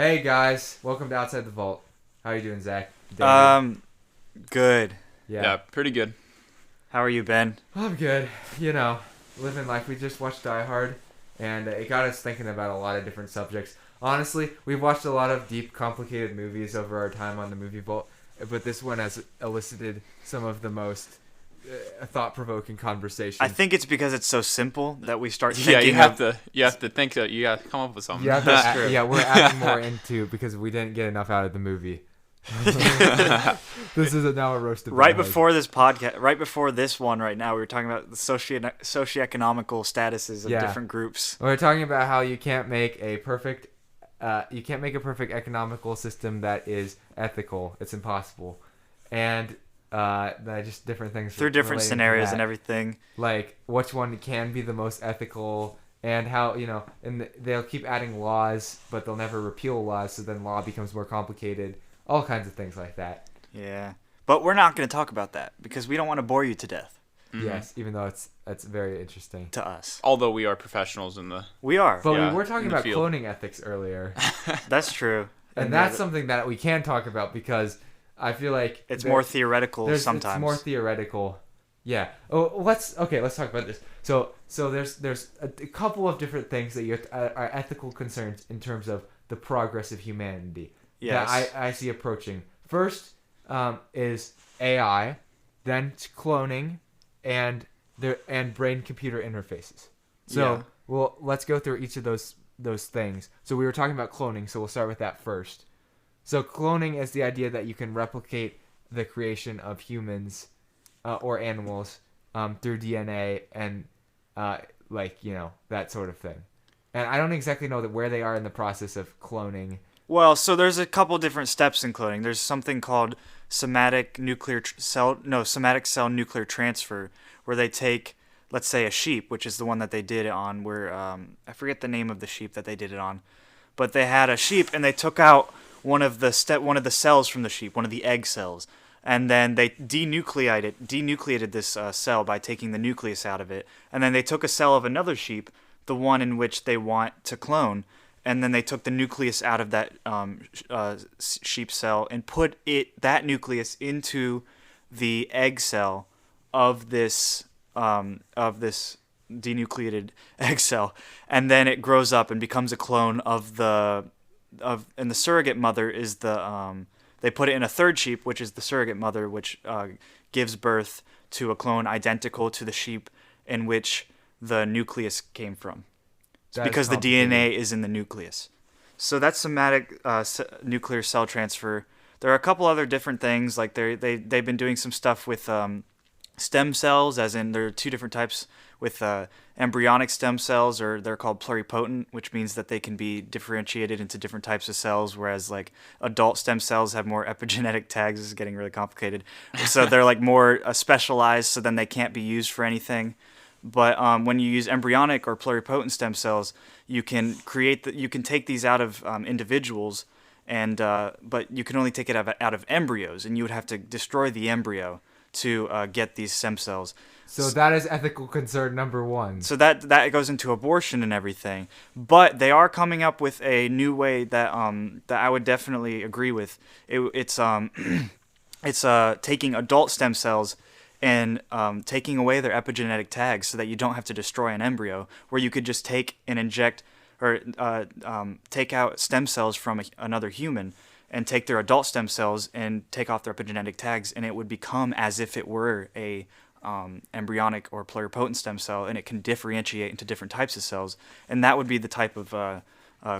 Hey guys, welcome to Outside the Vault. How are you doing, Zach? David? Good. Yeah, pretty good. How are you, Ben? I'm good. You know, living life. We just watched Die Hard, and it got us thinking about a lot of different subjects. Honestly, we've watched a lot of deep, complicated movies over our time on the Movie Vault, but this one has elicited some of the most thought-provoking conversation. I think it's because it's so simple that we start Yeah, thinking. you have to think that you got to come up with something. Yeah, That's true. Yeah, we're adding more into because we didn't get enough out of the movie. This is now a roasted. Right before this podcast, right before this one, right now, we were talking about the socioeconomical statuses of different groups. We're talking about how you can't make a perfect economical system that is ethical. It's impossible, and just different things Through different relating to scenarios that. and everything. Like which one can be the most ethical, and how they'll keep adding laws, but they'll never repeal laws. So then law becomes more complicated. All kinds of things like that. Yeah, but we're not going to talk about that because we don't want to bore you to death. Mm-hmm. Yes, even though it's very interesting to us. Although we are professionals in the... We are. But Yeah, we were talking in the about field. cloning ethics earlier. That's true. And that's something that we can talk about because I feel like it's more theoretical sometimes. It's more theoretical. Yeah. Oh, let's talk about this. So there's a couple of different things that are ethical concerns in terms of the progress of humanity. Yes. That I see approaching. First is AI, then cloning, and brain-computer interfaces. So let's go through each of those things. So we were talking about cloning, so we'll start with that first. So cloning is the idea that you can replicate the creation of humans or animals through DNA and that sort of thing. And I don't exactly know where they are in the process of cloning. Well, so there's a couple different steps in cloning. There's something called somatic cell nuclear transfer, where they take, let's say, a sheep, which is the one that they did it on, where I forget the name of the sheep that they did it on, but they had a sheep and they took out one of the cells from the sheep, one of the egg cells, and then they denucleated this cell by taking the nucleus out of it, and then they took a cell of another sheep, the one in which they want to clone. And then they took the nucleus out of that sheep cell and put that nucleus into the egg cell of this denucleated egg cell, and then it grows up and becomes a clone and the surrogate mother is they put it in a third sheep, which is the surrogate mother, which gives birth to a clone identical to the sheep in which the nucleus came from. Because the DNA is in the nucleus. So that's somatic nuclear cell transfer. There are a couple other different things. Like they've been doing some stuff with stem cells, as in there are two different types with embryonic stem cells, or they're called pluripotent, which means that they can be differentiated into different types of cells, whereas like adult stem cells have more epigenetic tags. This is getting really complicated. So they're like more specialized, so then they can't be used for anything. But when you use embryonic or pluripotent stem cells, you can take these out of individuals, but you can only take it out of embryos, and you would have to destroy the embryo to get these stem cells. So that is ethical concern number one. So that goes into abortion and everything. But they are coming up with a new way that I would definitely agree with. It's taking adult stem cells and taking away their epigenetic tags so that you don't have to destroy an embryo, where you could just take and inject or take out stem cells from another human and take their adult stem cells and take off their epigenetic tags, and it would become as if it were a embryonic or pluripotent stem cell, and it can differentiate into different types of cells, and that would be the type of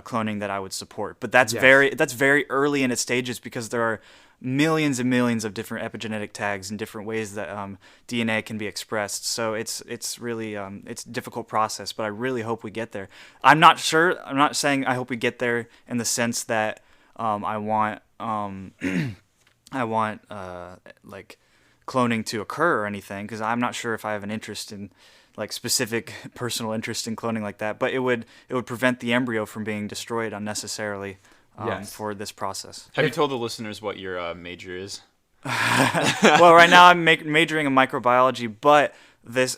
cloning that I would support. But that's very early in its stages, because there are millions and millions of different epigenetic tags and different ways that DNA can be expressed. So it's really it's a difficult process, but I really hope we get there. I'm not sure. I'm not saying I hope we get there in the sense that I want like cloning to occur or anything, because I'm not sure if I have an interest in like specific personal interest in cloning like that. But it would prevent the embryo from being destroyed unnecessarily. For this process. Have you told the listeners what your major is? Well, right now I'm majoring in microbiology, but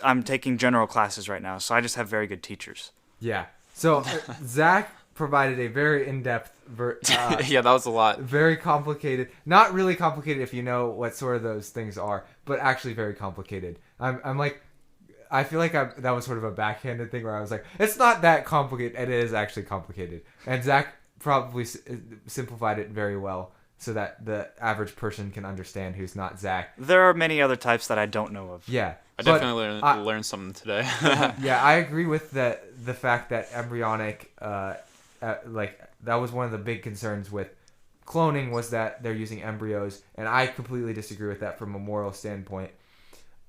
I'm taking general classes right now, so I just have very good teachers. Yeah. So Zach provided a very in-depth, Yeah, that was a lot. very complicated. Not really complicated if you know what sort of those things are, but actually very complicated. I'm like, I feel like that was sort of a backhanded thing where I was like, it's not that complicated, and it is actually complicated. And Zach probably simplified it very well so that the average person can understand who's not Zach. There are many other types that I don't know of. Yeah. I definitely learned something today. Yeah, I agree with the fact that embryonic, like that was one of the big concerns with cloning was that they're using embryos, and I completely disagree with that from a moral standpoint.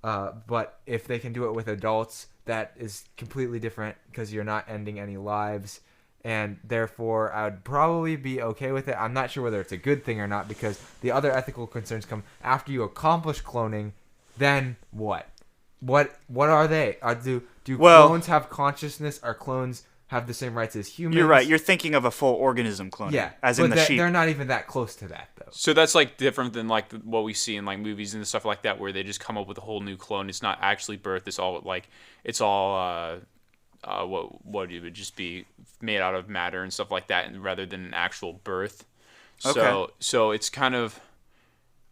But if they can do it with adults, that is completely different because you're not ending any lives, and therefore I would probably be okay with it. I'm not sure whether it's a good thing or not because the other ethical concerns come after you accomplish cloning. Then what? What are they? Do clones have consciousness? Are clones have the same rights as humans? You're right. You're thinking of a full organism cloning. Yeah, as in the sheep. They're not even that close to that though. So that's like different than like what we see in like movies and stuff like that, where they just come up with a whole new clone. It's not actually birth. It's all what it would just be made out of matter and stuff like that, and rather than an actual birth. Okay. So it's kind of,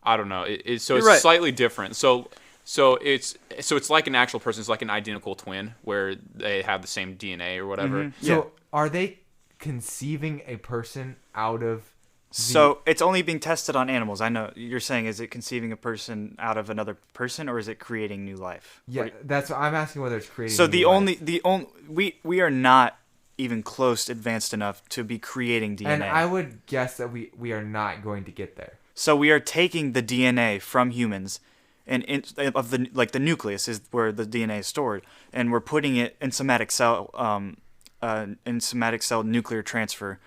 I don't know. It's right. slightly different. So it's like an actual person. It's like an identical twin where they have the same DNA or whatever. Mm-hmm. So are they conceiving a person out of? So it's only being tested on animals. I know you're saying, is it conceiving a person out of another person, or is it creating new life? Yeah, that's what I'm asking, whether it's creating. So new life. we are not even close advanced enough to be creating DNA. And I would guess that we are not going to get there. So we are taking the DNA from humans, and of the nucleus is where the DNA is stored, and we're putting it in somatic cell nuclear transfer,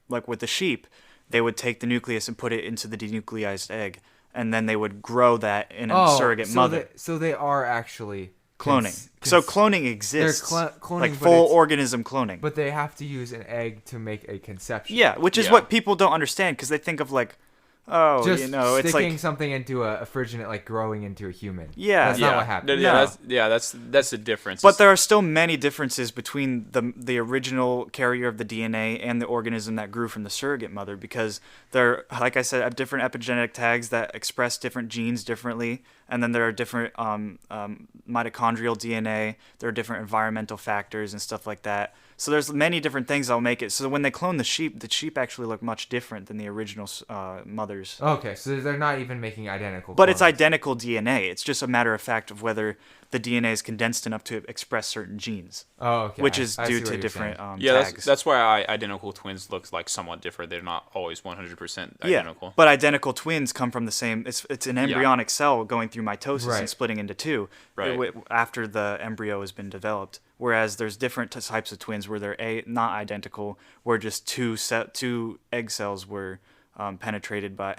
like with the sheep. They would take the nucleus and put it into the denucleized egg, and then they would grow that in a surrogate mother. So they are actually Cloning. So cloning exists. They're cloning, like but full organism cloning. But they have to use an egg to make a conception. Yeah, which is what people don't understand because they think of like, just it's sticking like something into a fridge and it like growing into a human. Yeah. That's not what happened. That's the difference. But there are still many differences between the original carrier of the DNA and the organism that grew from the surrogate mother because they're, like I said, have different epigenetic tags that express different genes differently. And then there are different mitochondrial DNA. There are different environmental factors and stuff like that. So there's many different things that'll make it. So when they clone the sheep actually look much different than the original mothers. Okay, so they're not even making identical. But clones. it's identical DNA. It's just a matter of fact of whether the DNA is condensed enough to express certain genes. Oh, okay. Which is I due see what to you're different saying. tags. That's why identical twins look like somewhat different. They're not always 100% identical. Yeah, but identical twins come from the same. It's an embryonic cell going through mitosis and splitting into two after the embryo has been developed. Whereas there's different types of twins where they're not identical, where just two egg cells were penetrated by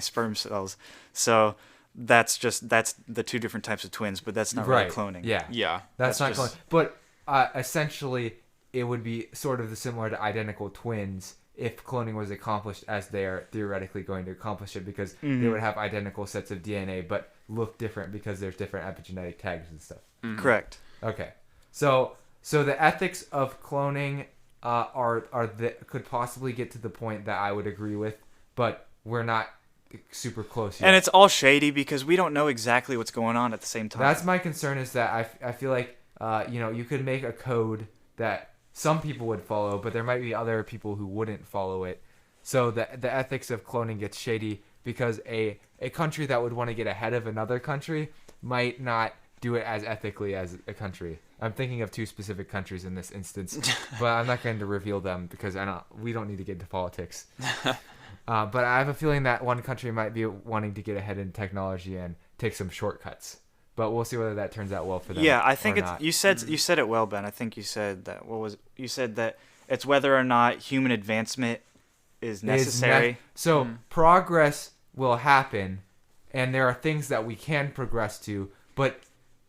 sperm cells. So that's the two different types of twins, but that's not really cloning. Yeah. That's not cloning. But essentially, it would be sort of similar to identical twins if cloning was accomplished as they are theoretically going to accomplish it, because they would have identical sets of DNA but look different because there's different epigenetic tags and stuff. Mm-hmm. Correct. Okay. So the ethics of cloning could possibly get to the point that I would agree with, but we're not super close yet. And it's all shady because we don't know exactly what's going on at the same time. That's my concern, is that I feel like you could make a code that some people would follow, but there might be other people who wouldn't follow it. So the ethics of cloning gets shady because a country that would want to get ahead of another country might not do it as ethically as a country. I'm thinking of two specific countries in this instance, but I'm not going to reveal them because we don't need to get into politics. But I have a feeling that one country might be wanting to get ahead in technology and take some shortcuts. But we'll see whether that turns out well for them. Yeah, I think or not. you said it well, Ben. I think you said that. You said that it's whether or not human advancement is necessary. Progress will happen, and there are things that we can progress to, but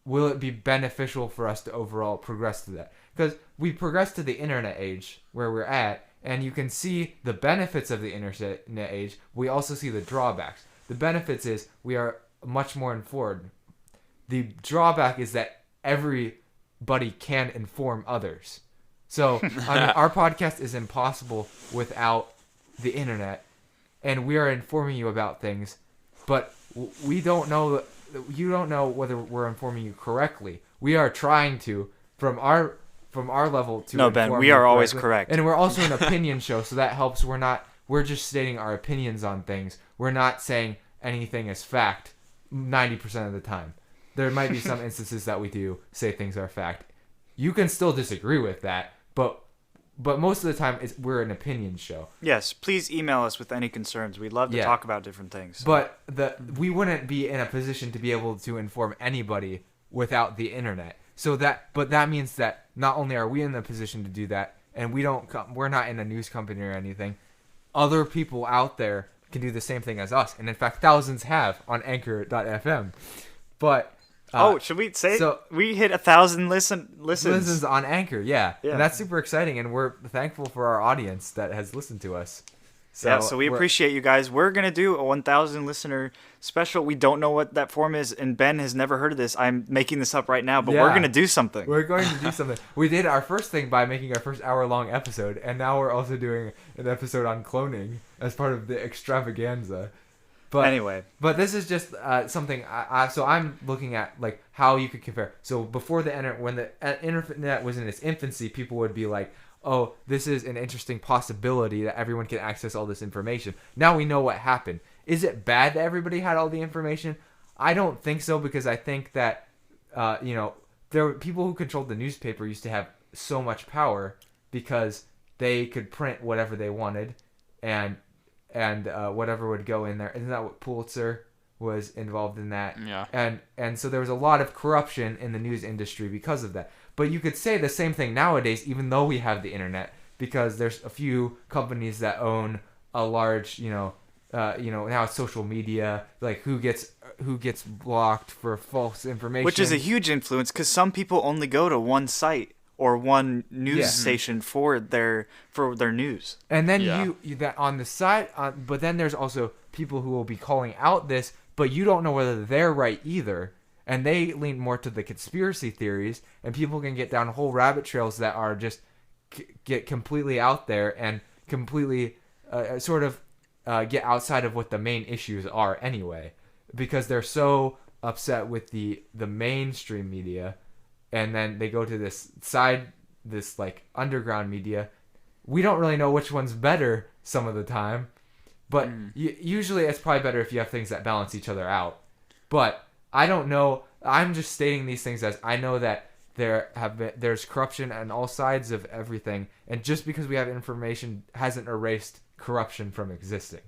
will it be beneficial for us to overall progress to that? Because we progress to the internet age where we're at, and you can see the benefits of the internet age. We also see the drawbacks. The benefits is we are much more informed. The drawback is that everybody can inform others. So I mean, our podcast is impossible without the internet, and we are informing you about things, but we don't know. You don't know whether we're informing you correctly. We are trying to from our level to. No, Ben, inform we you are always correctly. correct. And we're also an opinion show, so that helps. We're just stating our opinions on things. We're not saying anything as fact 90% of the time. There might be some instances that we do say things are fact. You can still disagree with that, but most of the time we're an opinion show. Yes, please email us with any concerns. We'd love to talk about different things. But we wouldn't be in a position to be able to inform anybody without the internet. But that means that not only are we in the position to do that, and we're not in a news company or anything, other people out there can do the same thing as us, and in fact thousands have on Anchor.fm. But should we say so we hit 1,000 listens on Anchor? Yeah, Yeah. and that's super exciting, and we're thankful for our audience that has listened to us. So we appreciate you guys. We're going to do a 1,000 listener special. We don't know what that form is, and Ben has never heard of this. I'm making this up right now, but we're going to do something. We're going to do something. We did our first thing by making our first hour-long episode, and now we're also doing an episode on cloning as part of the extravaganza. But anyway. But this is just something, so I'm looking at like how you could compare. So before the internet, when the internet was in its infancy, people would be like, oh, this is an interesting possibility that everyone can access all this information. Now we know what happened. Is it bad that everybody had all the information? I don't think so, because I think that, there were people who controlled the newspaper used to have so much power because they could print whatever they wanted and whatever would go in there. Isn't that what Pulitzer was involved in that? Yeah. And so there was a lot of corruption in the news industry because of that. But you could say the same thing nowadays, even though we have the internet, because there's a few companies that own a large, now it's social media, like who gets blocked for false information, which is a huge influence because some people only go to one site or one news station for their news. And then you that on the side, but then there's also people who will be calling out this, but you don't know whether they're right either. And they lean more to the conspiracy theories, and people can get down whole rabbit trails that are just get completely out there and completely get outside of what the main issues are anyway, because they're so upset with the mainstream media, and then they go to this like underground media. We don't really know which one's better some of the time, but usually it's probably better if you have things that balance each other out. But I don't know. I'm just stating these things as I know that there's corruption on all sides of everything, and just because we have information hasn't erased corruption from existing.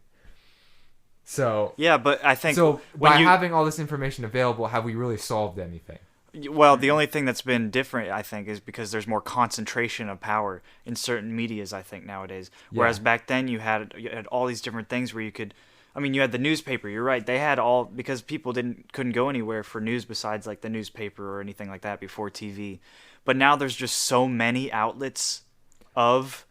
So yeah, but I think by having all this information available, have we really solved anything? Well, the only thing that's been different, I think, is because there's more concentration of power in certain medias, I think, nowadays. Whereas back then you had all these different things where you could. I mean, you had the newspaper. You're right. They had all because people couldn't go anywhere for news besides like the newspaper or anything like that before TV. But now there's just so many outlets of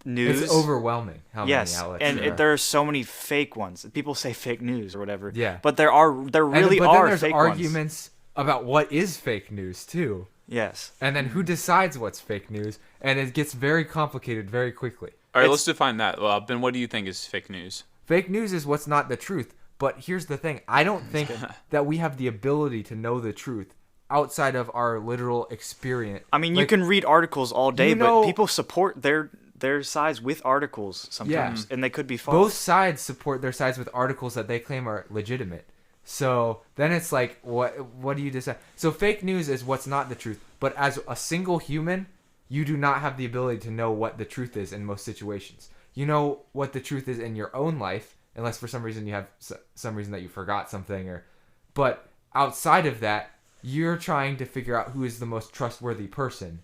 news. It's overwhelming how many outlets there are. And there are so many fake ones. People say fake news or whatever. Yeah. But there really but are then there's fake arguments about what is fake news too. Yes. And then who decides what's fake news, and it gets very complicated very quickly. All right, let's define that. Ben, what do you think is fake news? Fake news is what's not the truth. But here's the thing. I don't think that we have the ability to know the truth outside of our literal experience. I mean, you can read articles all day, but people support their sides with articles sometimes, and they could be false. Both sides support their sides with articles that they claim are legitimate. So then it's like, what do you decide? So fake news is what's not the truth. But as a single human, you do not have the ability to know what the truth is in most situations. You know what the truth is in your own life, unless for some reason you have some reason that you forgot something. But outside of that, you're trying to figure out who is the most trustworthy person.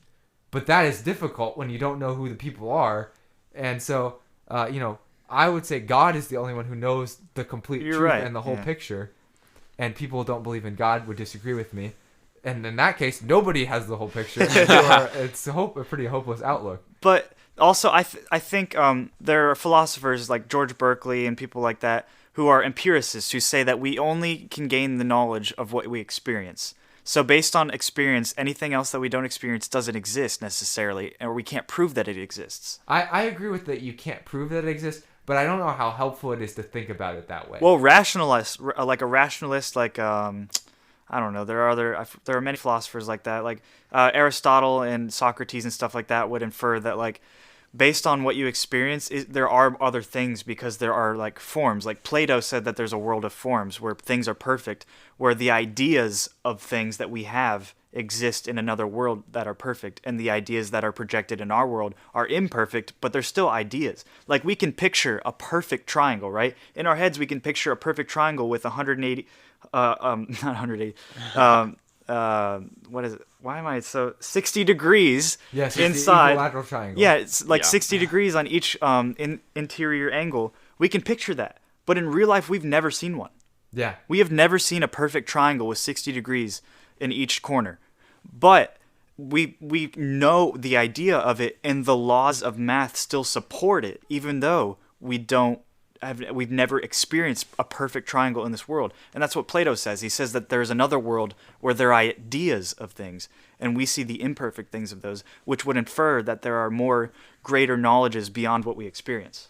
But that is difficult when you don't know who the people are. And so, I would say God is the only one who knows the complete truth and the whole picture. And people who don't believe in God would disagree with me. And in that case, nobody has the whole picture. It's a pretty hopeless outlook. But also, I think there are philosophers like George Berkeley and people like that who are empiricists who say that we only can gain the knowledge of what we experience. So based on experience, anything else that we don't experience doesn't exist necessarily, or we can't prove that it exists. I agree with that. You can't prove that it exists, but I don't know how helpful it is to think about it that way. Well, like a rationalist, like I don't know. There are many philosophers like that, like Aristotle and Socrates and stuff like that would infer that like based on what you experience, there are other things because there are like forms. Like Plato said that there's a world of forms where things are perfect, where the ideas of things that we have exist in another world that are perfect, and the ideas that are projected in our world are imperfect, but they're still ideas. Like we can picture a perfect triangle, right? In our heads, we can picture a perfect triangle with 180, not 180, what is it? Why am I so 60 degrees yes, inside? The equilateral triangle. Yeah, it's like 60 degrees on each interior angle. We can picture that, but in real life, we've never seen one. Yeah. We have never seen a perfect triangle with 60 degrees in each corner. But we know the idea of it, and the laws of math still support it, even though we've never experienced a perfect triangle in this world. And that's what Plato says. He says that there's another world where there are ideas of things, and we see the imperfect things of those, which would infer that there are more greater knowledges beyond what we experience.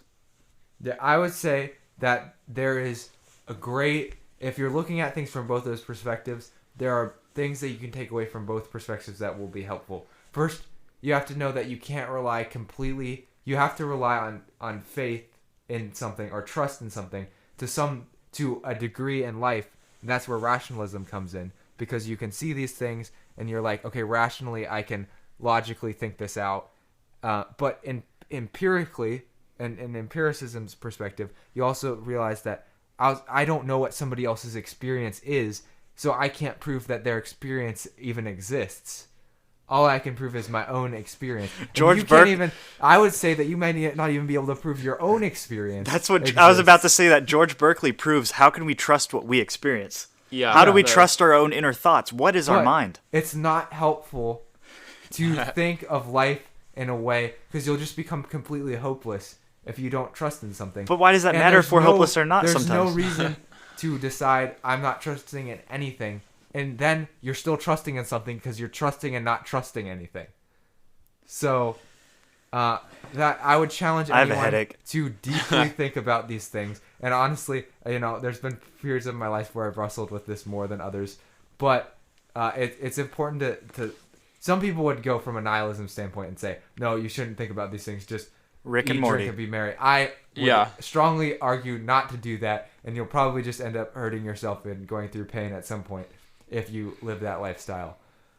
Yeah, I would say that there is if you're looking at things from both those perspectives, there are things that you can take away from both perspectives that will be helpful. First, you have to know that you can't rely completely. You have to rely on faith in something or trust in something to a degree in life. And that's where rationalism comes in, because you can see these things and you're like, okay, rationally I can logically think this out. But empirically, and in empiricism's perspective, you also realize that I don't know what somebody else's experience is, so I can't prove that their experience even exists. All I can prove is my own experience. I would say that you might not even be able to prove your own experience. That's what exists. I was about to say, that George Berkeley proves how can we trust what we experience? Yeah. How do we trust our own inner thoughts? What is our mind? It's not helpful to think of life in a way, because you'll just become completely hopeless if you don't trust in something. But why does that matter if we're hopeless or not sometimes? There's no reason to decide I'm not trusting in anything, and then you're still trusting in something because you're trusting and not trusting anything. So that I would challenge anyone to deeply think about these things. And honestly, there's been periods of my life where I've wrestled with this more than others. But it's important to some people would go from a nihilism standpoint and say, no, you shouldn't think about these things. Just Rick and eat, Morty. drink, and be merry. I would strongly argue not to do that, and you'll probably just end up hurting yourself and going through pain at some point if you live that lifestyle.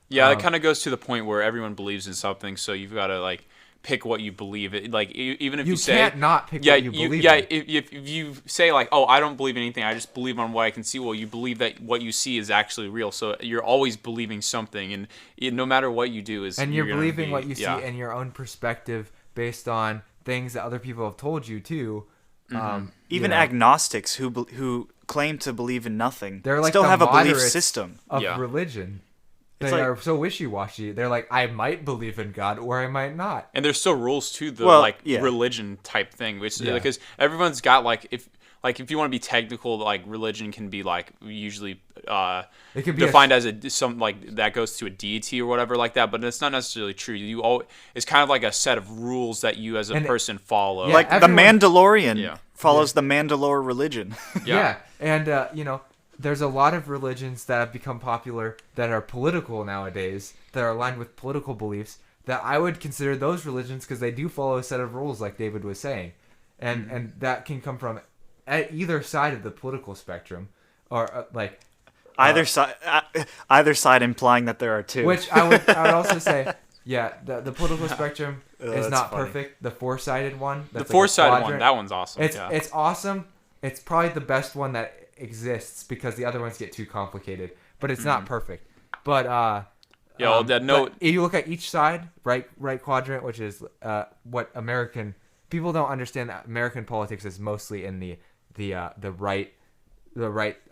Yeah, it kind of goes to the point where everyone believes in something, so you've got to pick what you believe. Even if you say can't not pick what you believe. Yeah, if you say oh, I don't believe in anything, I just believe on what I can see. Well, you believe that what you see is actually real, so you're always believing something, and no matter what you do you're believing what you see in your own perspective based on things that other people have told you too. Even agnostics who claim to believe in nothing, they're still have a belief system of religion. They are so wishy-washy. They're like, I might believe in God or I might not. And there's still rules to the religion type thing, which because everyone's got if you want to be technical, religion can be usually it can be defined as that goes to a deity or whatever like that, but it's not necessarily true. It's kind of like a set of rules that you as a person follow. Yeah, the Mandalorian follows the Mandalore religion. And there's a lot of religions that have become popular that are political nowadays, that are aligned with political beliefs, that I would consider those religions because they do follow a set of rules, like David was saying. And that can come from either side of the political spectrum, or either side implying that there are two. Which I would also say, the political spectrum is not perfect. The four-sided one. The four-sided one, that one's awesome. It's awesome. It's probably the best one that exists because the other ones get too complicated. But it's not perfect. But if you look at each side, right quadrant, which is what American people don't understand, that American politics is mostly in the right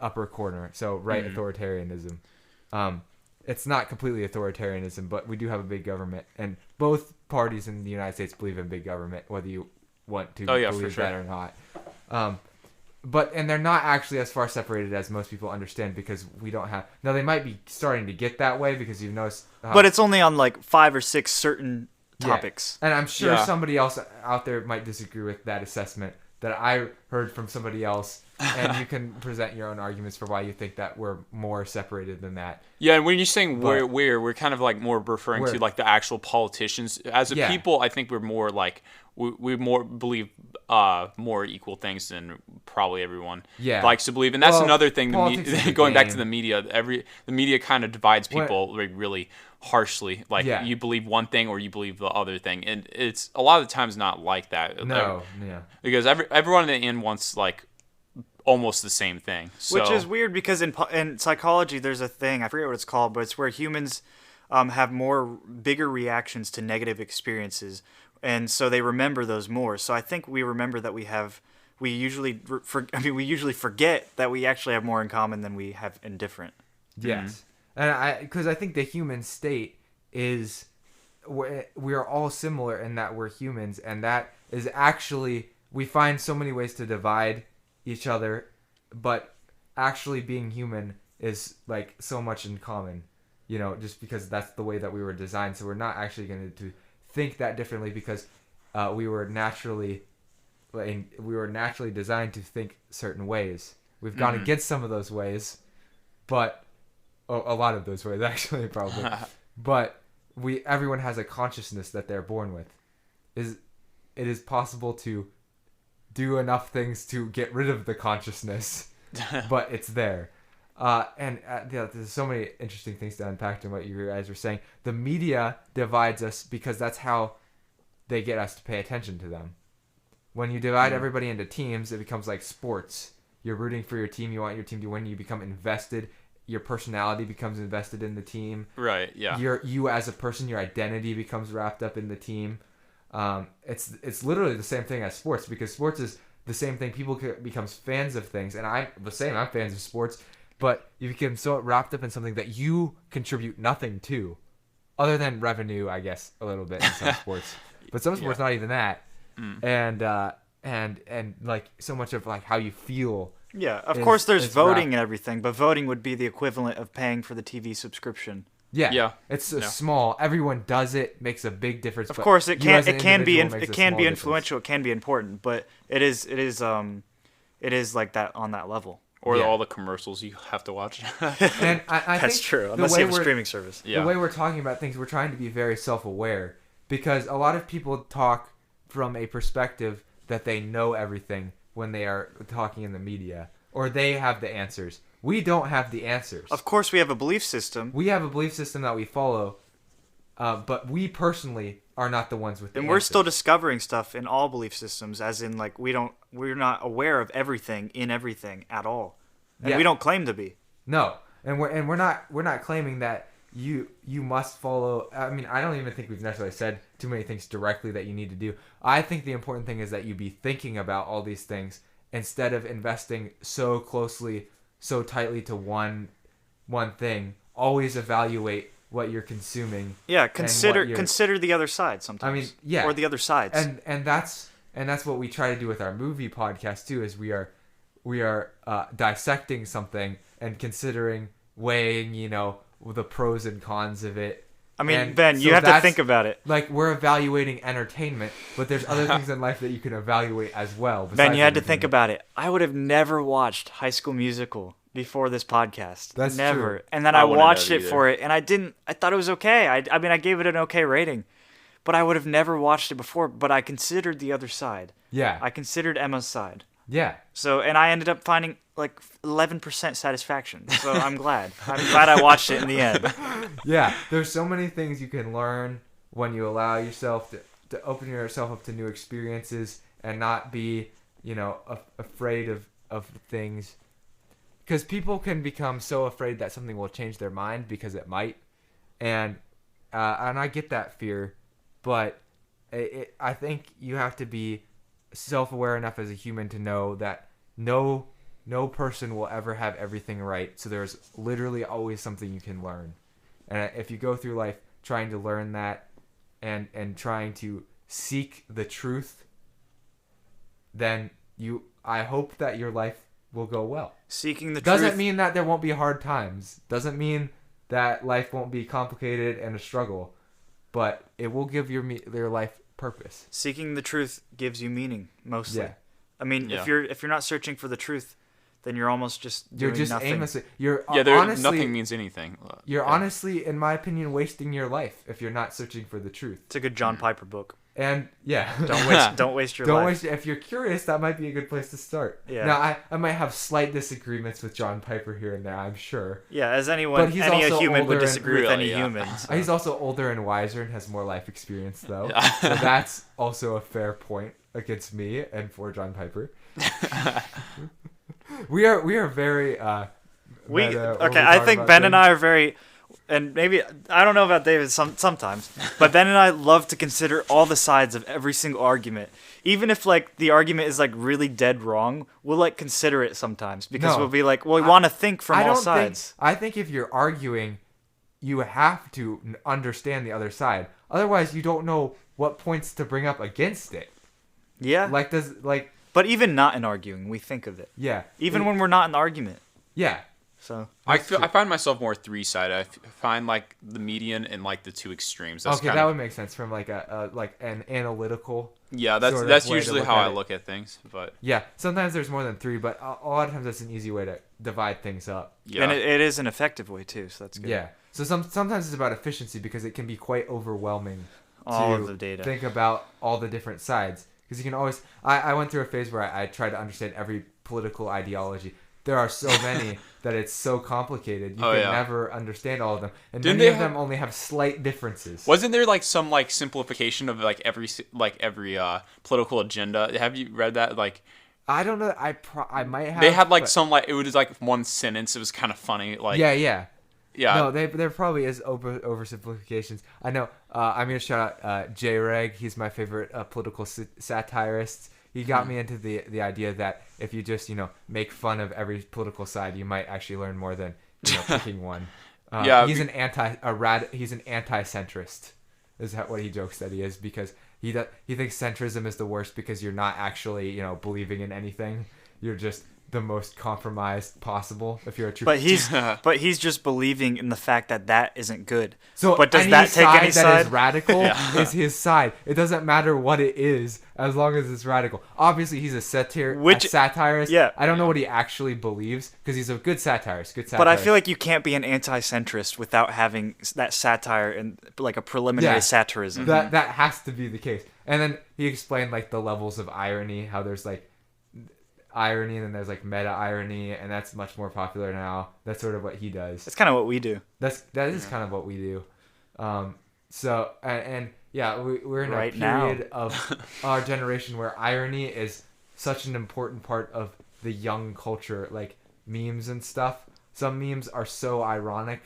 upper corner. So authoritarianism. It's not completely authoritarianism, but we do have a big government, and both parties in the United States believe in big government, whether you want to believe that or not. and they're not actually as far separated as most people understand, because we don't have. Now they might be starting to get that way, because you've noticed. But it's only on like 5 or 6 certain topics. And I'm sure somebody else out there might disagree with that assessment that I heard from somebody else, and you can present your own arguments for why you think that we're more separated than that. Yeah, and when you're saying we're kind of like more referring to like the actual politicians. As a people, I think we're more like we more believe more equal things than probably everyone likes to believe, and that's another thing. Going back to the media, the media kind of divides people like really harshly. Like you believe one thing or you believe the other thing, and it's a lot of the times not like that. Because everyone in the end wants like almost the same thing. So. Which is weird, because in psychology there's a thing, I forget what it's called, but it's where humans have bigger reactions to negative experiences, and so they remember those more. So I think we remember that we usually forget that we actually have more in common than we have in different. Yes. And because I think the human state is, we are all similar in that we're humans, and that is actually, we find so many ways to divide each other, but actually being human is like so much in common, just because that's the way that we were designed. So we're not actually going to think that differently, because we were naturally designed to think certain ways. We've gone against some of those ways, but a lot of those ways actually, probably. But everyone has a consciousness that they're born with. It is possible to do enough things to get rid of the consciousness, but it's there. There's so many interesting things to unpack in what you guys were saying. The media divides us because that's how they get us to pay attention to them. When you divide everybody into teams, it becomes like sports. You're rooting for your team. You want your team to win. You become invested. Your personality becomes invested in the team. Right. Yeah. You as a person, your identity becomes wrapped up in the team. It's literally the same thing as sports, because sports is the same thing. People becomes fans of things, and I'm the same. I'm fans of sports, but you become so wrapped up in something that you contribute nothing to, other than revenue, I guess, a little bit in some sports. But some sports not even that, and like so much of like how you feel. Yeah, of course there's voting and everything, but voting would be the equivalent of paying for the TV subscription. Yeah. It's small. Everyone does it. Makes a big difference. Of course, it can be influential. It can be important, but it is like that on that level. Or all the commercials you have to watch. And I that's think true. Unless you have a streaming service. The way we're talking about things, we're trying to be very self-aware, because a lot of people talk from a perspective that they know everything when they are talking in the media, or they have the answers. We don't have the answers. Of course, we have a belief system. We have a belief system that we follow, but we personally are not the ones with the answers. And we're still discovering stuff in all belief systems, as in like we're not aware of everything in everything at all, and we don't claim to be. No, and we're not claiming that you must follow. I mean, I don't even think we've necessarily said too many things directly that you need to do. I think the important thing is that you be thinking about all these things instead of investing so closely, so tightly to one thing. Always evaluate what you're consuming. Yeah, consider the other side sometimes. I mean, or the other sides. And that's what we try to do with our movie podcast too. Is we are dissecting something and considering, weighing, the pros and cons of it. I mean, Ben, you have to think about it. Like, we're evaluating entertainment, but there's other things in life that you can evaluate as well. Ben, you had to think about it. I would have never watched High School Musical before this podcast. That's never. True. And then I watched it for it, and I thought it was okay. I mean, I gave it an okay rating, but I would have never watched it before. But I considered the other side. Yeah. I considered Emma's side. Yeah. So, and I ended up finding like 11% satisfaction. So I'm glad. I'm glad I watched it in the end. Yeah. There's so many things you can learn when you allow yourself to open yourself up to new experiences and not be, afraid of things. Because people can become so afraid that something will change their mind because it might. And I get that fear, but I think you have to be self-aware enough as a human to know that no person will ever have everything right. So there's literally always something you can learn. And if you go through life trying to learn that and trying to seek the truth, then you I hope that your life will go well. Seeking the doesn't truth mean that there won't be hard times. Doesn't mean that life won't be complicated and a struggle, but it will give your life purpose. Seeking the truth gives you meaning mostly. Yeah. I mean, if you're not searching for the truth, then you're almost just doing nothing. Aimlessly. Honestly, nothing means anything. You're honestly, in my opinion, wasting your life if you're not searching for the truth. It's a good John Piper book. And yeah, don't waste your life. If you're curious, that might be a good place to start. Yeah. Now I might have slight disagreements with John Piper here and there, I'm sure. Yeah, as any human would disagree with any human. So. He's also older and wiser and has more life experience, though. So that's also a fair point against me and for John Piper. we are very I think Ben and I are very. And maybe, I don't know about David sometimes, but Ben and I love to consider all the sides of every single argument. Even if, like, the argument is, like, really dead wrong, we'll, like, consider it sometimes. Because we'll be like, well, we want to think from all sides. I think if you're arguing, you have to understand the other side. Otherwise, you don't know what points to bring up against it. Yeah. But even not in arguing, we think of it. Yeah. Even when we're not in the argument. Yeah. So I find myself more three-sided. I find like the median and like the two extremes. That's that would make sense from like an analytical. Yeah, that's usually how I look at things. But yeah, sometimes there's more than three, but a lot of times that's an easy way to divide things up. Yeah, and it is an effective way too. So that's good. Yeah. So sometimes it's about efficiency because it can be quite overwhelming. All of the data. Think about all the different sides because you can always. I went through a phase where I tried to understand every political ideology. There are so many that it's so complicated. You can never understand all of them. And many of them only have slight differences. Wasn't there like some like simplification of like every political agenda? Have you read that? Like, I don't know. I might have. They had like some like it was like one sentence. It was kind of funny. Like yeah. No, there probably is oversimplifications. I know. I'm gonna shout out J. Reg. He's my favorite political satirist. He got me into the idea that if you just, make fun of every political side, you might actually learn more than, picking one. He's an anti-centrist. Is that what he jokes that he is, because he thinks centrism is the worst because you're not actually, believing in anything. You're just the most compromised possible if you're a true. But he's just believing in the fact that isn't good. So, but does that take any side? That is radical is his side. It doesn't matter what it is as long as it's radical. Obviously, he's a satirist. Yeah. I don't know what he actually believes because he's a good satirist. But I feel like you can't be an anti-centrist without having that satire and like a preliminary satirism. That has to be the case. And then he explained like the levels of irony, how there's like irony and then there's like meta irony, and that's much more popular now. That's sort of what he does. That's kind of what we do. That is kind of what we do. We're in right a period of our generation where irony is such an important part of the young culture, like memes and stuff. Some memes are so ironic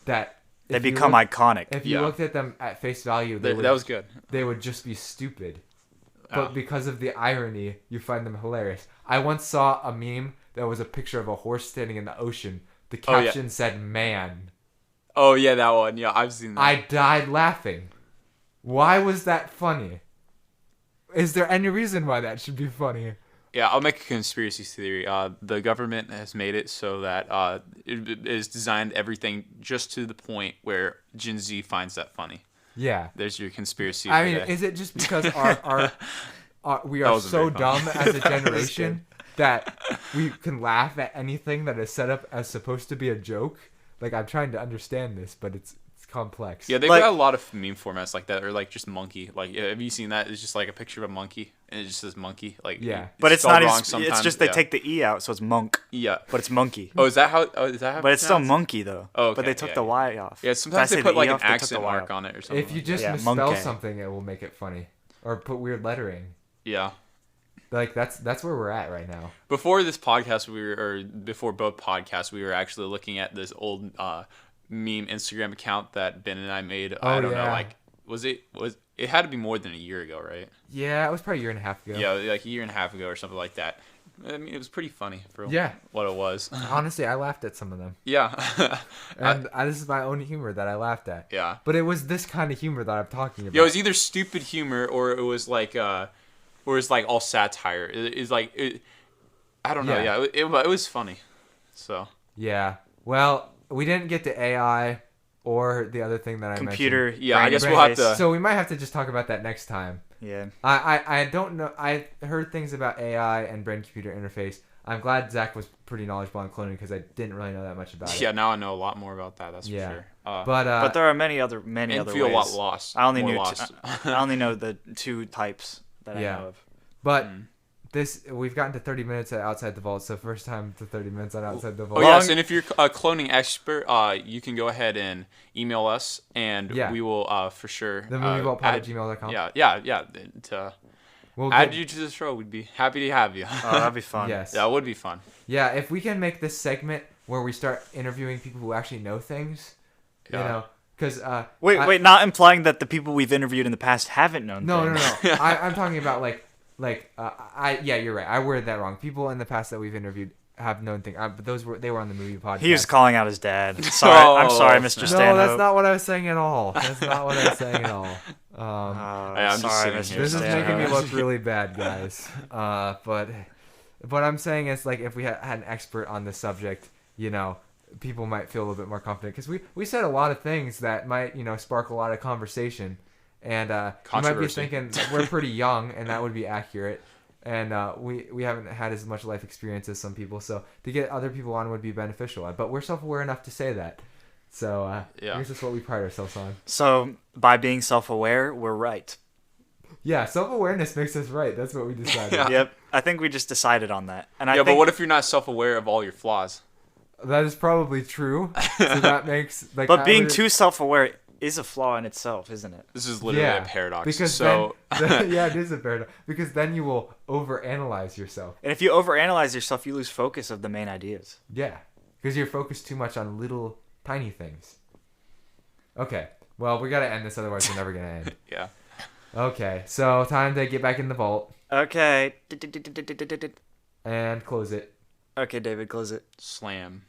that they become iconic. If you looked at them at face value, that was good. They would just be stupid. But because of the irony, you find them hilarious. I once saw a meme that was a picture of a horse standing in the ocean. The caption said, "Man." Oh, yeah, that one. Yeah, I've seen that. I died laughing. Why was that funny? Is there any reason why that should be funny? Yeah, I'll make a conspiracy theory. The government has made it so that it is designed everything just to the point where Gen Z finds that funny. Yeah. There's your conspiracy. I mean, is it just because we are so dumb as a generation that we can laugh at anything that is set up as supposed to be a joke? Like, I'm trying to understand this, but it's complex. Yeah, they've got a lot of meme formats like that, or like just monkey. Like, have you seen that? It's just like a picture of a monkey, and it just says monkey. Like, but it's not wrong sometimes. It's just they take the E out, so it's monk. Yeah, but it's monkey. Oh, is that how? But it's still monkey though. Oh, okay. But they took the Y off. Yeah, sometimes they put like an accent mark on it or something. If you just misspell something, it will make it funny, or put weird lettering. Yeah. Like that's where we're at right now. Before this podcast, before both podcasts, we were actually looking at this old meme Instagram account that Ben and I made. I don't know, like it had to be more than a year ago, right? Yeah, it was probably a year and a half ago. Yeah, like a year and a half ago or something like that. I mean, it was pretty funny for what it was. Honestly, I laughed at some of them. Yeah. And this is my own humor that I laughed at. Yeah. But it was this kind of humor that I'm talking about. Yeah, it was either stupid humor or it was like all satire. It's like I don't know. Yeah, it was funny. So. Yeah. Well, we didn't get to AI or the other thing that I mentioned. Computer. Yeah, I guess we'll have to. So we might have to just talk about that next time. Yeah. I don't know. I heard things about AI and brain-computer interface. I'm glad Zach was pretty knowledgeable on cloning because I didn't really know that much about it. Yeah, now I know a lot more about that. That's for sure. But there are many other feel ways. A lot lost. I only know the 2 types that I know of. But we've gotten to 30 minutes at Outside the Vault, so first time to 30 minutes on Outside the Vault. Oh yes, and if you're a cloning expert, you can go ahead and email us, and we will for sure. TheMovieVaultPod@gmail.com. Yeah. We'll add you to the show. We'd be happy to have you. Oh, that'd be fun. Yes. That would be fun. Yeah, if we can make this segment where we start interviewing people who actually know things, you know, because wait, not implying that the people we've interviewed in the past haven't known. No. I'm talking about you're right. I worded that wrong. People in the past that we've interviewed have known things, but they were on the movie podcast. He was calling out his dad. Sorry, I'm sorry, Mr. Stanhope. No, that's not what I was saying at all. I'm sorry, just Mr. This is Stanhope. making me look really bad, guys. But what I'm saying is, like, if we had an expert on this subject, you know, people might feel a little bit more confident because we said a lot of things that might, you know, spark a lot of conversation, and you might be thinking we're pretty young, and that would be accurate. And we haven't had as much life experience as some people, so to get other people on would be beneficial. But we're self-aware enough to say that. So I guess that's what we pride ourselves on. So by being self-aware, we're right. Yeah, self-awareness makes us right. That's what we decided. Yeah. Yep, I think we just decided on that. And but what if you're not self-aware of all your flaws? That is probably true. So that makes But being too self-aware is a flaw in itself, isn't it? This is literally a paradox. Because then, it is a paradox. Because then you will overanalyze yourself. And if you overanalyze yourself, you lose focus of the main ideas. Yeah, because you're focused too much on little tiny things. Okay, well, we gotta end this, otherwise we're never gonna end. Yeah. Okay, so time to get back in the vault. Okay. And close it. Okay, David, close it. Slam.